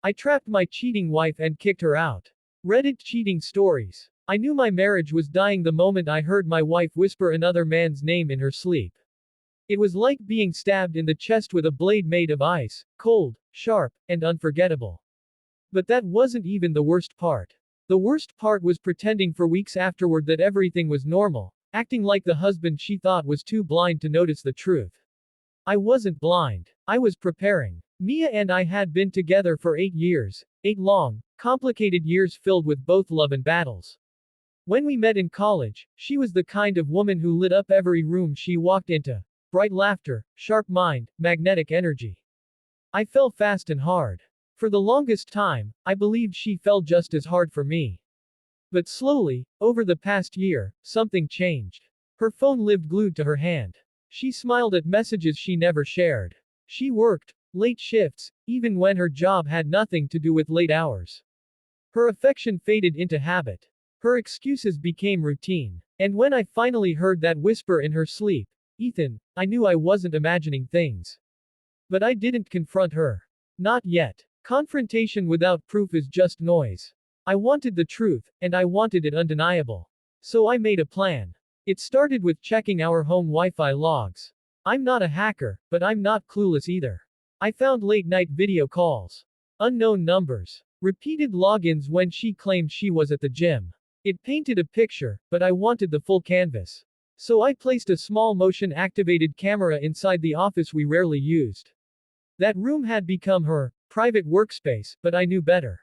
I trapped my cheating wife and kicked her out. Reddit cheating stories. I knew my marriage was dying the moment I heard my wife whisper another man's name in her sleep. It was like being stabbed in the chest with a blade made of ice, cold, sharp, and unforgettable. But that wasn't even the worst part. The worst part was pretending for weeks afterward that everything was normal, acting like the husband she thought was too blind to notice the truth. I wasn't blind. I was preparing. Mia and I had been together for 8 years, 8 long, complicated years filled with both love and battles. When we met in college, she was the kind of woman who lit up every room she walked into. Bright laughter, sharp mind, magnetic energy. I fell fast and hard. For the longest time, I believed she fell just as hard for me. But slowly, over the past year, something changed. Her phone lived glued to her hand. She smiled at messages she never shared. She worked late shifts, even when her job had nothing to do with late hours. Her affection faded into habit. Her excuses became routine. And when I finally heard that whisper in her sleep, Ethan, I knew I wasn't imagining things. But I didn't confront her. Not yet. Confrontation without proof is just noise. I wanted the truth, and I wanted it undeniable. So I made a plan. It started with checking our home Wi-Fi logs. I'm not a hacker, but I'm not clueless either. I found late-night video calls. Unknown numbers. Repeated logins when she claimed she was at the gym. It painted a picture, but I wanted the full canvas. So I placed a small motion-activated camera inside the office we rarely used. That room had become her private workspace, but I knew better.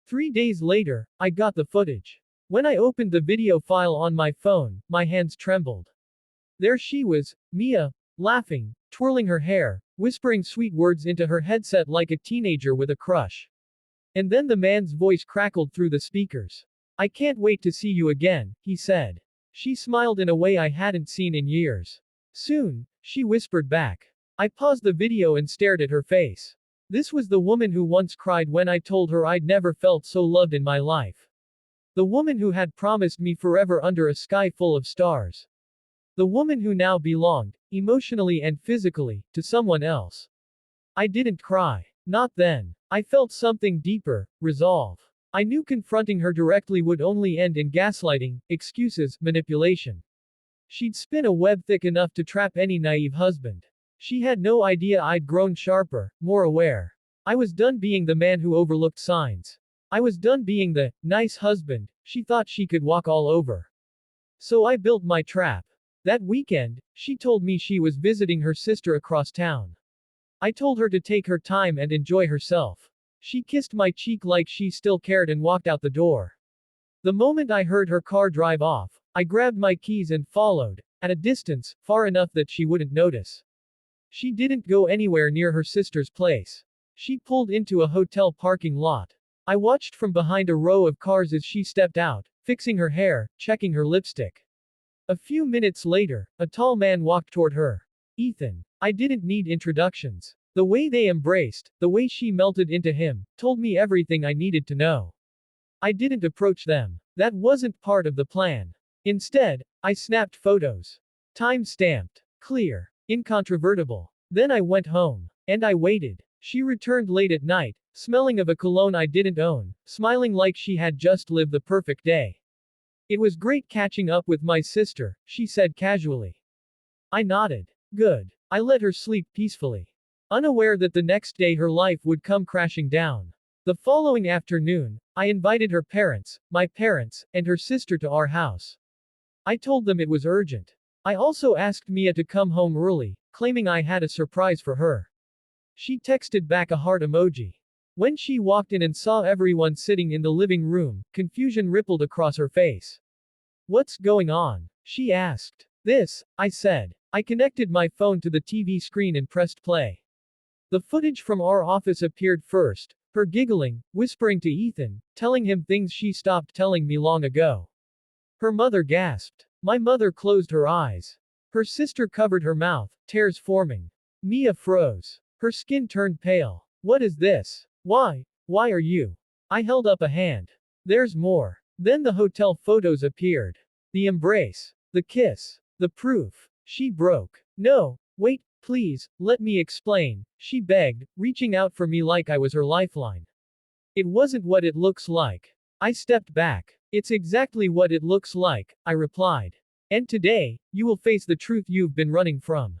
3 days later, I got the footage. When I opened the video file on my phone, my hands trembled. There she was, Mia, laughing, twirling her hair, whispering sweet words into her headset like a teenager with a crush. And then the man's voice crackled through the speakers. I can't wait to see you again, he said. She smiled in a way I hadn't seen in years. Soon, she whispered back. I paused the video and stared at her face. This was the woman who once cried when I told her I'd never felt so loved in my life. The woman who had promised me forever under a sky full of stars. The woman who now belonged, emotionally and physically, to someone else. I didn't cry. Not then. I felt something deeper, resolve. I knew confronting her directly would only end in gaslighting, excuses, manipulation. She'd spin a web thick enough to trap any naive husband. She had no idea I'd grown sharper, more aware. I was done being the man who overlooked signs. I was done being the nice husband she thought she could walk all over. So I built my trap. That weekend, she told me she was visiting her sister across town. I told her to take her time and enjoy herself. She kissed my cheek like she still cared and walked out the door. The moment I heard her car drive off, I grabbed my keys and followed, at a distance, far enough that she wouldn't notice. She didn't go anywhere near her sister's place. She pulled into a hotel parking lot. I watched from behind a row of cars as she stepped out, fixing her hair, checking her lipstick. A few minutes later, a tall man walked toward her. Ethan. I didn't need introductions. The way they embraced, the way she melted into him, told me everything I needed to know. I didn't approach them. That wasn't part of the plan. Instead, I snapped photos. Time-stamped. Clear. Incontrovertible. Then I went home. And I waited. She returned late at night, smelling of a cologne I didn't own, smiling like she had just lived the perfect day. It was great catching up with my sister, she said casually. I nodded. Good. I let her sleep peacefully. Unaware that the next day her life would come crashing down. The following afternoon, I invited her parents, my parents, and her sister to our house. I told them it was urgent. I also asked Mia to come home early, claiming I had a surprise for her. She texted back a heart emoji. When she walked in and saw everyone sitting in the living room, confusion rippled across her face. What's going on? She asked. This, I said. I connected my phone to the TV screen and pressed play. The footage from our office appeared first, her giggling, whispering to Ethan, telling him things she stopped telling me long ago. Her mother gasped. My mother closed her eyes. Her sister covered her mouth, tears forming. Mia froze. Her skin turned pale. What is this? Why? Why are you? I held up a hand. There's more. Then the hotel photos appeared. The embrace. The kiss. The proof. She broke. No, wait, please, let me explain, she begged, reaching out for me like I was her lifeline. It wasn't what it looks like. I stepped back. It's exactly what it looks like, I replied. And today, you will face the truth you've been running from.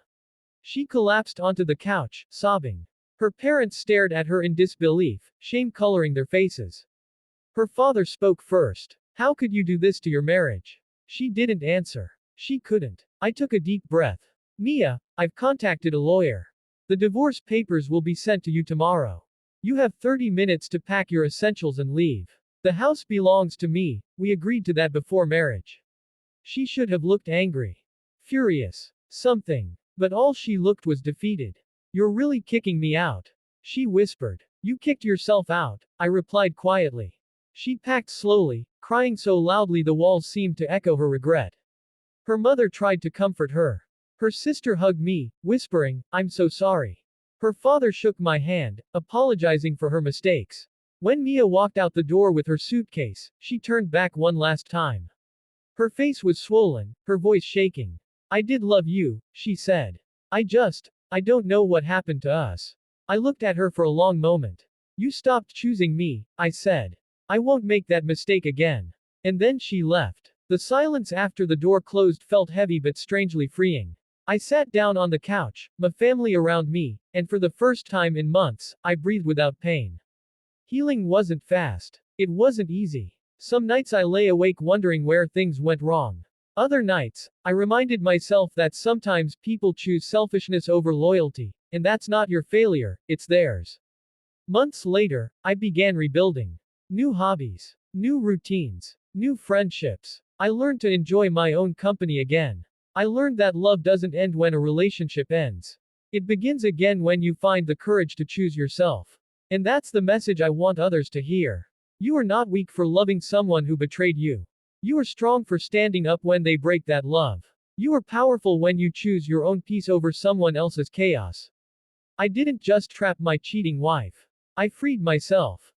She collapsed onto the couch, sobbing. Her parents stared at her in disbelief, shame coloring their faces. Her father spoke first. How could you do this to your marriage? She didn't answer. She couldn't. I took a deep breath. Mia, I've contacted a lawyer. The divorce papers will be sent to you tomorrow. You have 30 minutes to pack your essentials and leave. The house belongs to me, we agreed to that before marriage. She should have looked angry. Furious. Something. But all she looked was defeated. You're really kicking me out. She whispered. You kicked yourself out, I replied quietly. She packed slowly, crying so loudly the walls seemed to echo her regret. Her mother tried to comfort her. Her sister hugged me, whispering, I'm so sorry. Her father shook my hand, apologizing for her mistakes. When Mia walked out the door with her suitcase, she turned back one last time. Her face was swollen, her voice shaking. I did love you, she said. I don't know what happened to us. I looked at her for a long moment. You stopped choosing me, I said. I won't make that mistake again. And then she left. The silence after the door closed felt heavy but strangely freeing. I sat down on the couch, my family around me, and for the first time in months, I breathed without pain. Healing wasn't fast. It wasn't easy. Some nights I lay awake wondering where things went wrong. Other nights, I reminded myself that sometimes people choose selfishness over loyalty, and that's not your failure, it's theirs. Months later, I began rebuilding. New hobbies, new routines, new friendships. I learned to enjoy my own company again. I learned that love doesn't end when a relationship ends. It begins again when you find the courage to choose yourself. And that's the message I want others to hear. You are not weak for loving someone who betrayed you. You are strong for standing up when they break that love. You are powerful when you choose your own peace over someone else's chaos. I didn't just trap my cheating wife. I freed myself.